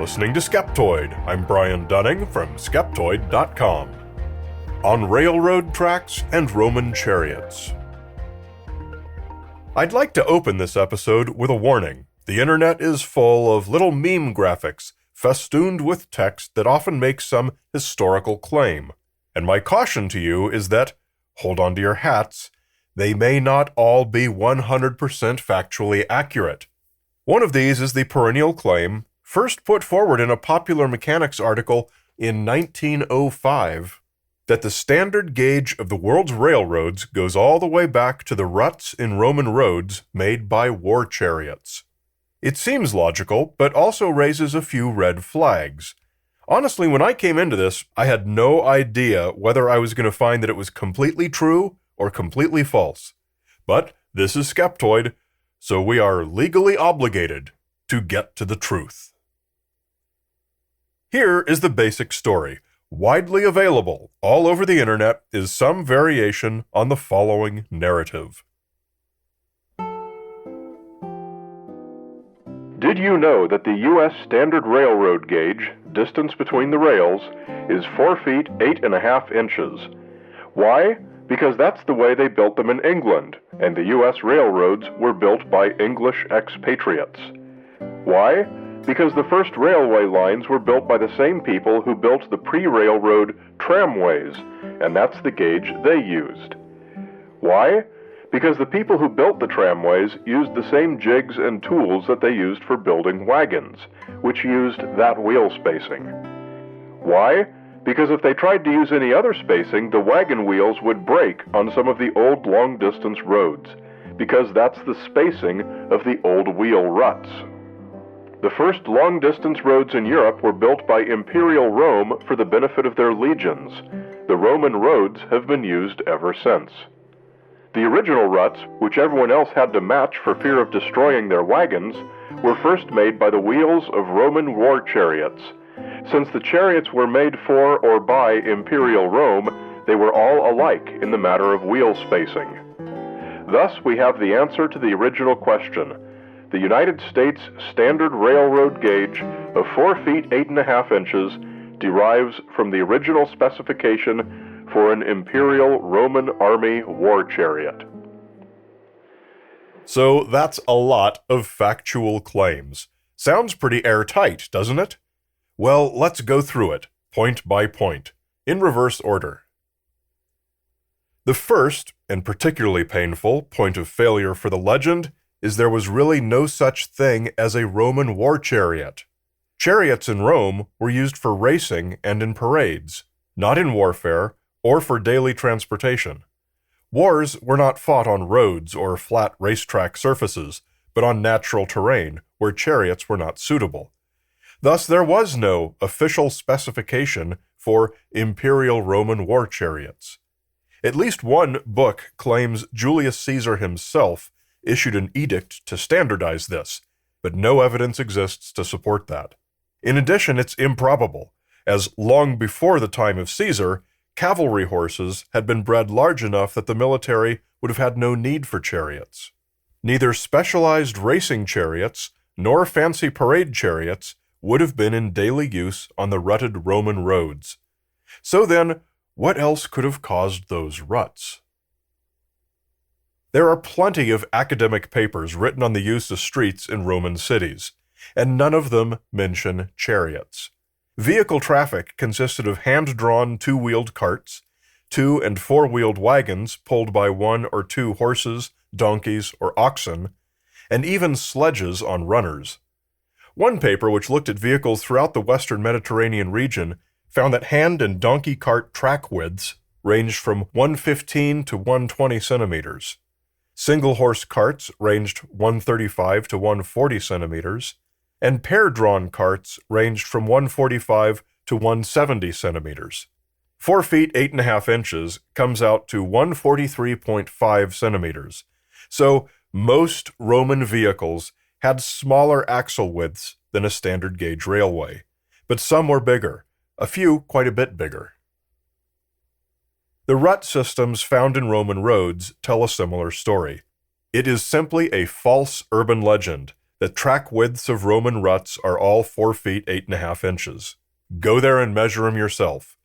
listening to Skeptoid. I'm Brian Dunning from Skeptoid.com. On railroad tracks and Roman chariots. I'd like to open this episode with a warning. The internet is full of little meme graphics festooned with text that often makes some historical claim. And my caution to you is that, hold on to your hats, they may not all be 100% factually accurate. One of these is the perennial claim, first put forward in a Popular Mechanics article in 1905, that the standard gauge of the world's railroads goes all the way back to the ruts in Roman roads made by war chariots. It seems logical, but also raises a few red flags. Honestly, when I came into this, I had no idea whether I was going to find that it was completely true or completely false. But this is Skeptoid, so we are legally obligated to get to the truth. Here is the basic story. Widely available all over the internet is some variation on the following narrative. Did you know that the U.S. standard railroad gauge, distance between the rails, is 4 feet 8.5 inches? Why? Because that's the way they built them in England, and the U.S. railroads were built by English expatriates. Why? Because the first railway lines were built by the same people who built the pre-railroad tramways, and that's the gauge they used. Why? Because the people who built the tramways used the same jigs and tools that they used for building wagons, which used that wheel spacing. Why? Because if they tried to use any other spacing, the wagon wheels would break on some of the old long-distance roads, because that's the spacing of the old wheel ruts. The first long-distance roads in Europe were built by Imperial Rome for the benefit of their legions. The Roman roads have been used ever since. The original ruts, which everyone else had to match for fear of destroying their wagons, were first made by the wheels of Roman war chariots. Since the chariots were made for or by Imperial Rome, they were all alike in the matter of wheel spacing. Thus, we have the answer to the original question. The United States standard railroad gauge of 4 feet 8.5 inches derives from the original specification for an Imperial Roman Army war chariot. So that's a lot of factual claims. Sounds pretty airtight, doesn't it? Well, let's go through it, point by point, in reverse order. The first, and particularly painful, point of failure for the legend is there was really no such thing as a Roman war chariot. Chariots in Rome were used for racing and in parades, not in warfare or for daily transportation. Wars were not fought on roads or flat racetrack surfaces, but on natural terrain where chariots were not suitable. Thus, there was no official specification for Imperial Roman war chariots. At least one book claims Julius Caesar himself issued an edict to standardize this, but no evidence exists to support that. In addition, it's improbable, as long before the time of Caesar, cavalry horses had been bred large enough that the military would have had no need for chariots. Neither specialized racing chariots nor fancy parade chariots would have been in daily use on the rutted Roman roads. So then, what else could have caused those ruts? There are plenty of academic papers written on the use of streets in Roman cities, and none of them mention chariots. Vehicle traffic consisted of hand-drawn two-wheeled carts, two- and four-wheeled wagons pulled by one or two horses, donkeys, or oxen, and even sledges on runners. One paper which looked at vehicles throughout the western Mediterranean region found that hand and donkey cart track widths ranged from 115 to 120 centimeters. Single-horse carts ranged 135 to 140 centimeters, and pair-drawn carts ranged from 145 to 170 centimeters. 4 feet 8.5 inches comes out to 143.5 centimeters. So most Roman vehicles had smaller axle widths than a standard gauge railway, but some were bigger, a few quite a bit bigger. The rut systems found in Roman roads tell a similar story. It is simply a false urban legend the track widths of Roman ruts are all 4 feet 8.5 inches. Go there and measure them yourself.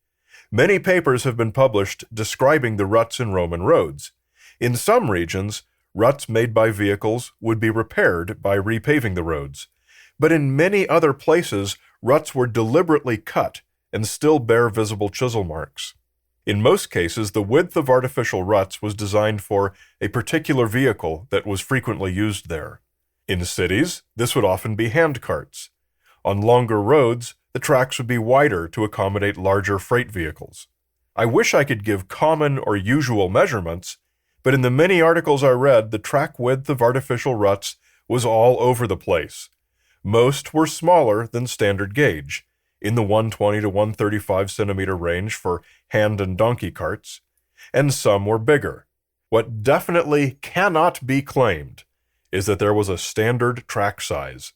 Many papers have been published describing the ruts in Roman roads. In some regions, ruts made by vehicles would be repaired by repaving the roads. But in many other places, ruts were deliberately cut and still bear visible chisel marks. In most cases, the width of artificial ruts was designed for a particular vehicle that was frequently used there. In cities, this would often be hand carts. On longer roads, the tracks would be wider to accommodate larger freight vehicles. I wish I could give common or usual measurements, but in the many articles I read, the track width of artificial ruts was all over the place. Most were smaller than standard gauge, in the 120 to 135 centimeter range for hand and donkey carts, and some were bigger. What definitely cannot be claimed is that there was a standard track size.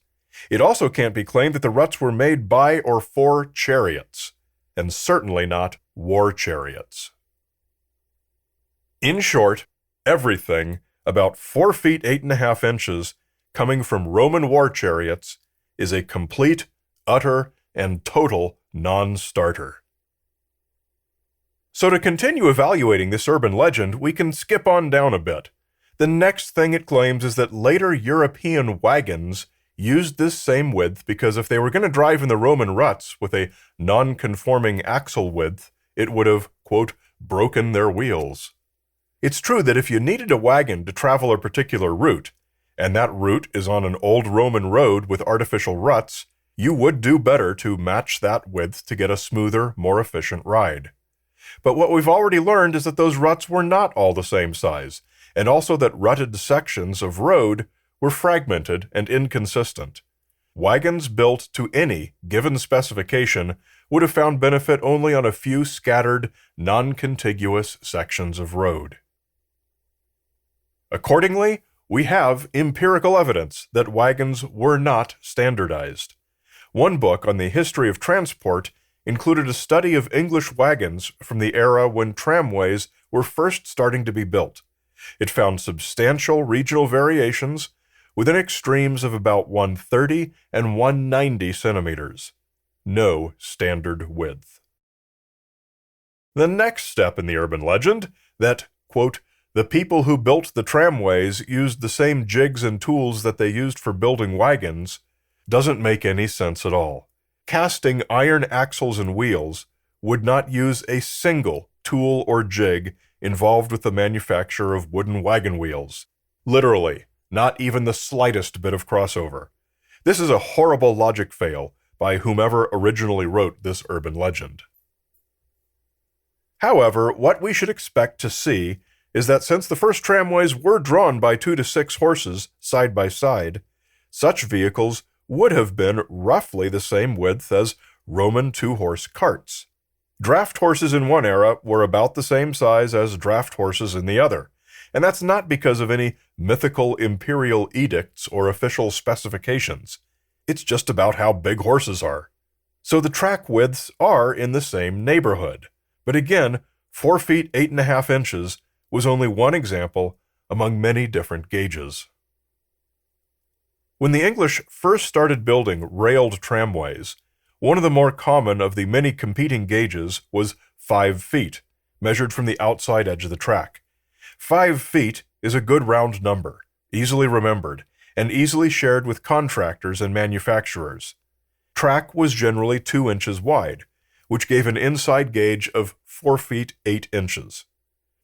It also can't be claimed that the ruts were made by or for chariots, and certainly not war chariots. In short, everything about 4 feet 8.5 inches coming from Roman war chariots is a complete, utter, and total non-starter. So to continue evaluating this urban legend, we can skip on down a bit. The next thing it claims is that later European wagons used this same width because if they were going to drive in the Roman ruts with a non-conforming axle width, it would have, quote, broken their wheels. It's true that if you needed a wagon to travel a particular route, and that route is on an old Roman road with artificial ruts, you would do better to match that width to get a smoother, more efficient ride. But what we've already learned is that those ruts were not all the same size, and also that rutted sections of road were fragmented and inconsistent. Wagons built to any given specification would have found benefit only on a few scattered, non-contiguous sections of road. Accordingly, we have empirical evidence that wagons were not standardized. One book on the history of transport included a study of English wagons from the era when tramways were first starting to be built. It found substantial regional variations within extremes of about 130 and 190 centimeters. No standard width. The next step in the urban legend, that, quote, the people who built the tramways used the same jigs and tools that they used for building wagons, doesn't make any sense at all. Casting iron axles and wheels would not use a single tool or jig involved with the manufacture of wooden wagon wheels. Literally, not even the slightest bit of crossover. This is a horrible logic fail by whomever originally wrote this urban legend. However, what we should expect to see is that since the first tramways were drawn by 2 to 6 horses side by side, such vehicles would have been roughly the same width as Roman 2-horse carts. Draft horses in one era were about the same size as draft horses in the other, and that's not because of any mythical imperial edicts or official specifications. It's just about how big horses are. So the track widths are in the same neighborhood. But again, 4 feet 8.5 inches was only one example among many different gauges. When the English first started building railed tramways, one of the more common of the many competing gauges was 5 feet, measured from the outside edge of the track. 5 feet is a good round number, easily remembered, and easily shared with contractors and manufacturers. Track was generally 2 inches wide, which gave an inside gauge of 4 feet 8 inches.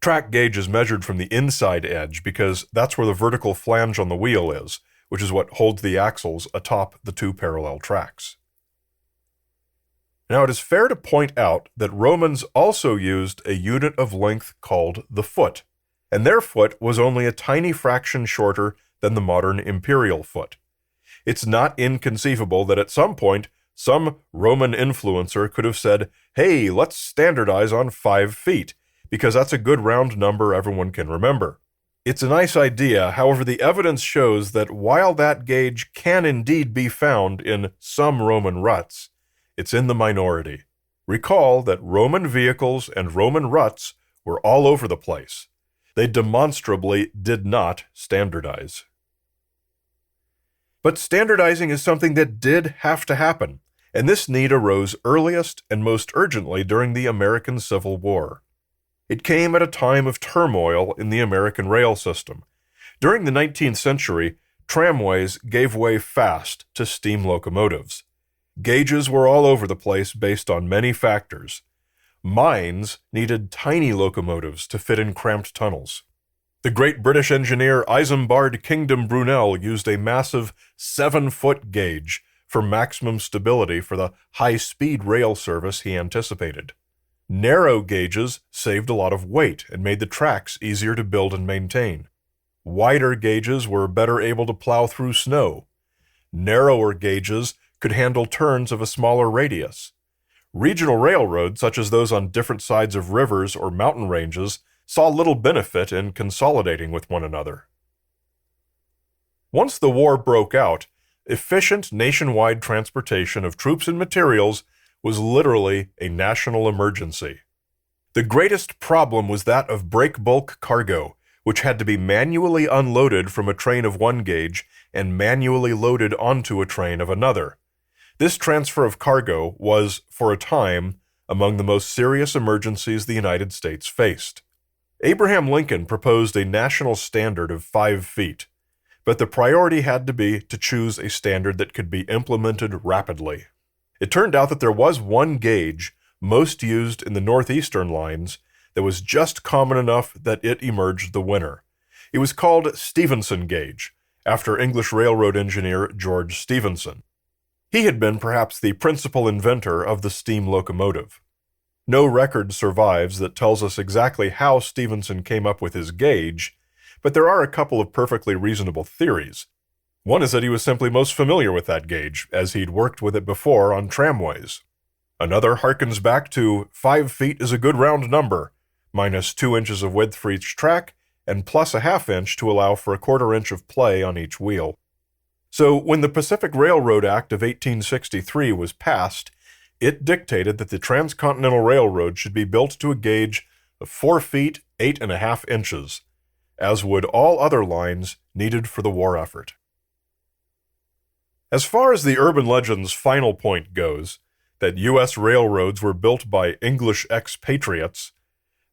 Track gauge is measured from the inside edge because that's where the vertical flange on the wheel is, which is what holds the axles atop the 2 parallel tracks. Now, it is fair to point out that Romans also used a unit of length called the foot, and their foot was only a tiny fraction shorter than the modern imperial foot. It's not inconceivable that at some point, some Roman influencer could have said, hey, let's standardize on 5 feet, because that's a good round number everyone can remember. It's a nice idea, however, the evidence shows that while that gauge can indeed be found in some Roman ruts, it's in the minority. Recall that Roman vehicles and Roman ruts were all over the place. They demonstrably did not standardize. But standardizing is something that did have to happen, and this need arose earliest and most urgently during the American Civil War. It came at a time of turmoil in the American rail system. During the 19th century, tramways gave way fast to steam locomotives. Gauges were all over the place based on many factors. Mines needed tiny locomotives to fit in cramped tunnels. The great British engineer Isambard Kingdom Brunel used a massive 7-foot gauge for maximum stability for the high-speed rail service he anticipated. Narrow gauges saved a lot of weight and made the tracks easier to build and maintain. Wider gauges were better able to plow through snow. Narrower gauges could handle turns of a smaller radius. Regional railroads, such as those on different sides of rivers or mountain ranges, saw little benefit in consolidating with one another. Once the war broke out, efficient nationwide transportation of troops and materials was literally a national emergency. The greatest problem was that of break bulk cargo, which had to be manually unloaded from a train of one gauge and manually loaded onto a train of another. This transfer of cargo was, for a time, among the most serious emergencies the United States faced. Abraham Lincoln proposed a national standard of 5 feet, but the priority had to be to choose a standard that could be implemented rapidly. It turned out that there was one gauge, most used in the northeastern lines, that was just common enough that it emerged the winner. It was called Stephenson gauge, after English railroad engineer George Stephenson. He had been perhaps the principal inventor of the steam locomotive. No record survives that tells us exactly how Stephenson came up with his gauge, but there are a couple of perfectly reasonable theories. One is that he was simply most familiar with that gauge, as he'd worked with it before on tramways. Another harkens back to 5 feet is a good round number, minus 2 inches of width for each track, and plus a ½ inch to allow for a 1/4 inch of play on each wheel. So when the Pacific Railroad Act of 1863 was passed, it dictated that the Transcontinental Railroad should be built to a gauge of 4 feet 8½ inches, as would all other lines needed for the war effort. As far as the urban legend's final point goes, that U.S. railroads were built by English expatriates,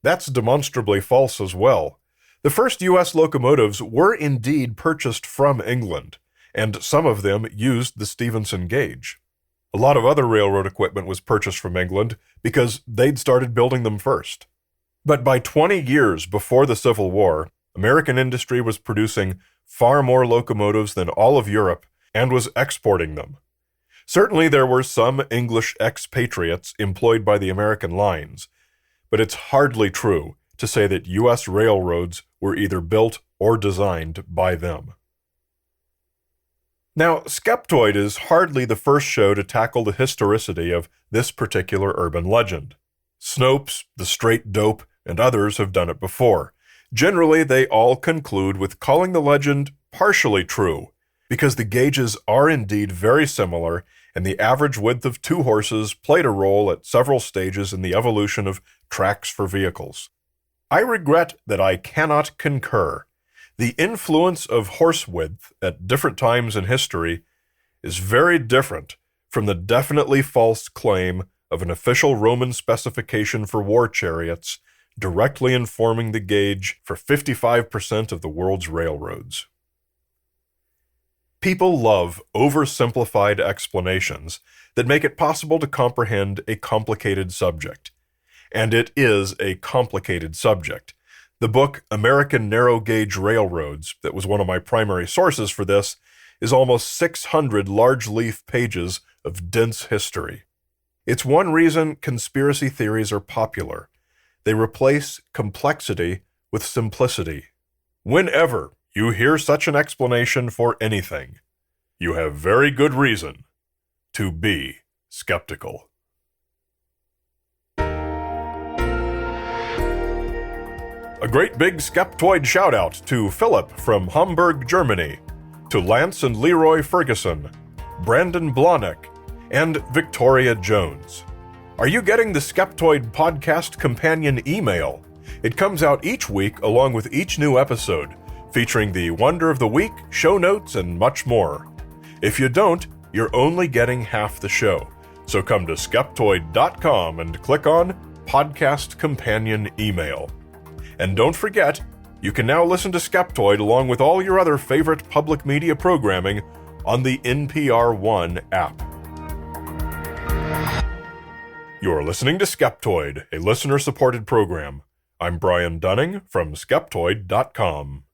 that's demonstrably false as well. The first U.S. locomotives were indeed purchased from England, and some of them used the Stephenson gauge. A lot of other railroad equipment was purchased from England because they'd started building them first. But by 20 years before the Civil War, American industry was producing far more locomotives than all of Europe and was exporting them. Certainly there were some English expatriates employed by the American lines, but it's hardly true to say that U.S. railroads were either built or designed by them. Now, Skeptoid is hardly the first show to tackle the historicity of this particular urban legend. Snopes, The Straight Dope, and others have done it before. Generally, they all conclude with calling the legend partially true, because the gauges are indeed very similar, and the average width of 2 horses played a role at several stages in the evolution of tracks for vehicles. I regret that I cannot concur. The influence of horse width at different times in history is very different from the definitely false claim of an official Roman specification for war chariots directly informing the gauge for 55% of the world's railroads. People love oversimplified explanations that make it possible to comprehend a complicated subject. And it is a complicated subject. The book American Narrow Gauge Railroads, that was one of my primary sources for this, is almost 600 large-leaf pages of dense history. It's one reason conspiracy theories are popular. They replace complexity with simplicity. Whenever you hear such an explanation for anything, you have very good reason to be skeptical. A great big Skeptoid shout-out to Philip from Hamburg, Germany, to Lance and Leroy Ferguson, Brandon Blahnik, and Victoria Jones. Are you getting the Skeptoid Podcast Companion email? It comes out each week along with each new episode, featuring the Wonder of the Week, show notes, and much more. If you don't, you're only getting half the show. So come to Skeptoid.com and click on Podcast Companion Email. And don't forget, you can now listen to Skeptoid along with all your other favorite public media programming on the NPR One app. You're listening to Skeptoid, a listener-supported program. I'm Brian Dunning from Skeptoid.com.